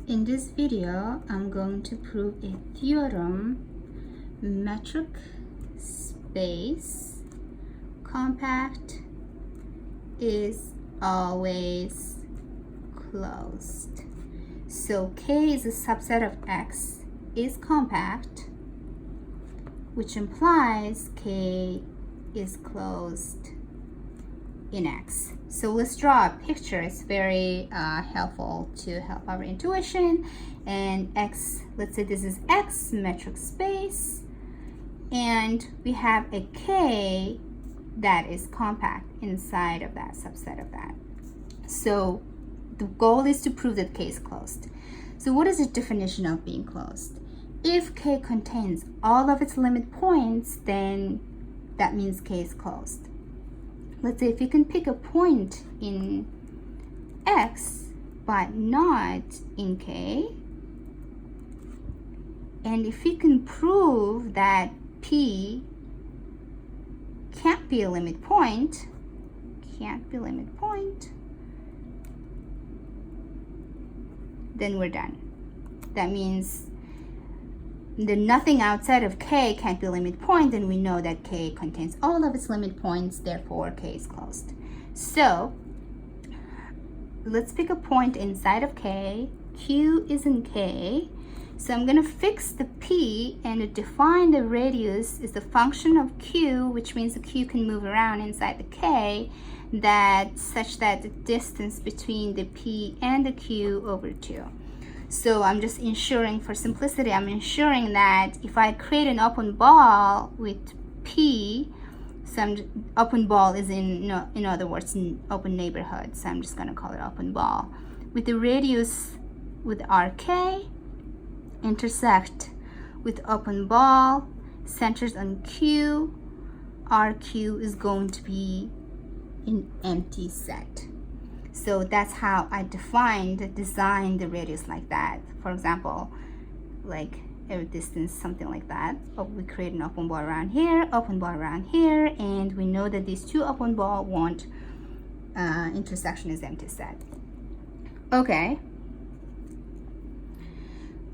In this video, I'm going to prove a theorem: metric space compact is always closed. So K is a subset of X is compact, which implies K is closed in X. So let's draw a picture. It's very helpful to help our intuition. And X, let's say this is X metric space, and we have a K that is compact inside of that subset of that. So the goal is to prove that K is closed. So what is the definition of being closed? If K contains all of its limit points, then that means K is closed. Let's say if you can pick a point in X but not in K, and if you can prove that P can't be a limit point, then we're done. That means nothing outside of K can't be a limit point, and we know that K contains all of its limit points, therefore K is closed. So let's pick a point inside of K. Q is in K. So I'm going to fix the P and define the radius is the function of Q, which means the Q can move around inside the K, such that the distance between the P and the Q over 2. So I'm just ensuring, for simplicity, I'm ensuring that if I create an open ball with P, open ball is in other words, in open neighborhood. So I'm just going to call it open ball. With the radius with RK, intersect with open ball, centers on Q, RQ is going to be an empty set. So that's how I design the radius like that. For example, like a distance, something like that. We create an open ball around here, open ball around here, and we know that these two open ball want intersection is empty set. Okay.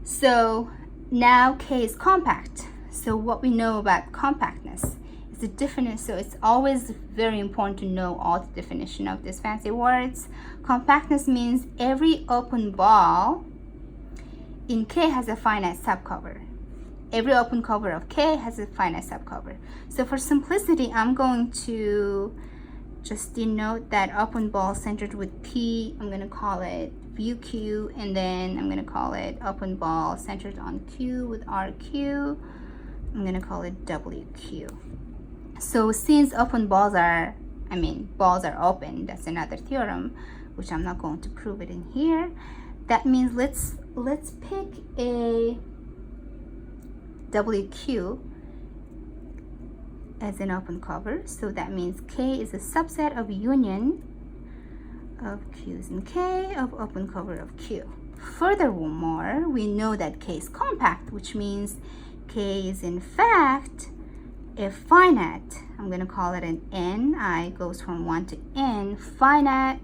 So now K is compact. So what we know about compactness is the definition. So it's always very important to know all the definition of these fancy words. Compactness means every open ball in K has a finite subcover. Every open cover of K has a finite subcover. So for simplicity, I'm going to just denote that open ball centered with P. I'm going to call it VQ, and then I'm going to call it open ball centered on Q with RQ. I'm going to call it WQ. So since open balls are, balls are open, that's another theorem, which I'm not going to prove it in here. That means let's pick a WQ as an open cover. So that means K is a subset of union of Q's and K of open cover of Q. Furthermore, we know that K is compact, which means K is in fact a finite. I'm going to call it an N. I goes from 1 to N. Finite.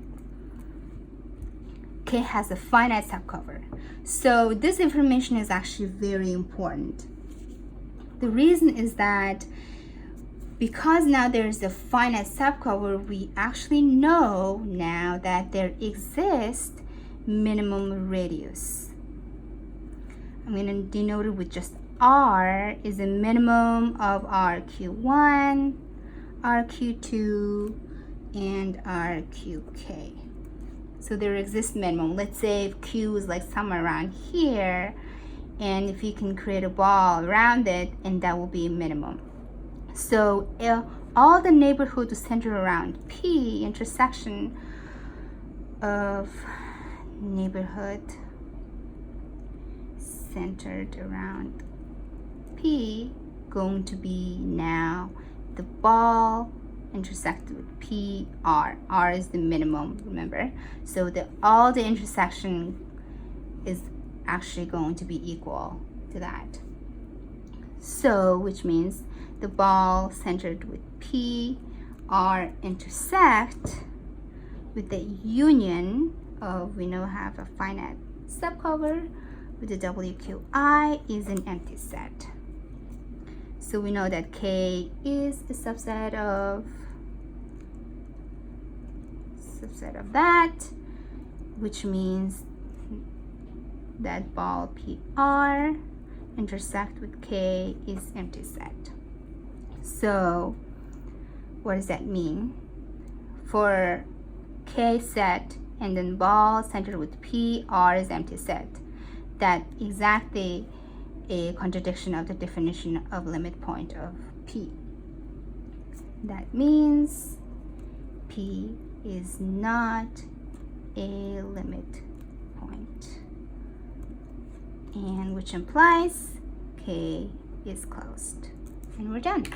K has a finite subcover. So this information is actually very important. The reason is that because now there's a finite subcover, we actually know now that there exists minimum radius. I'm going to denote it with just R is a minimum of RQ1, RQ2, and RQK. So there exists minimum. Let's say if Q is like somewhere around here, and if you can create a ball around it, and that will be a minimum. So all the neighborhood centered around P, intersection of neighborhood centered around P, going to be now the ball intersected with P, R. R is the minimum, remember? So all the intersection is actually going to be equal to that. So which means the ball centered with P, R intersect with the union of, we now have a finite subcover with the WQI is an empty set. So we know that K is a subset of that, which means that ball PR intersect with K is empty set. So what does that mean? For K set and then ball centered with PR is empty set. That exactly a contradiction of the definition of limit point of P. That means P is not a limit point, and which implies K is closed. And we're done.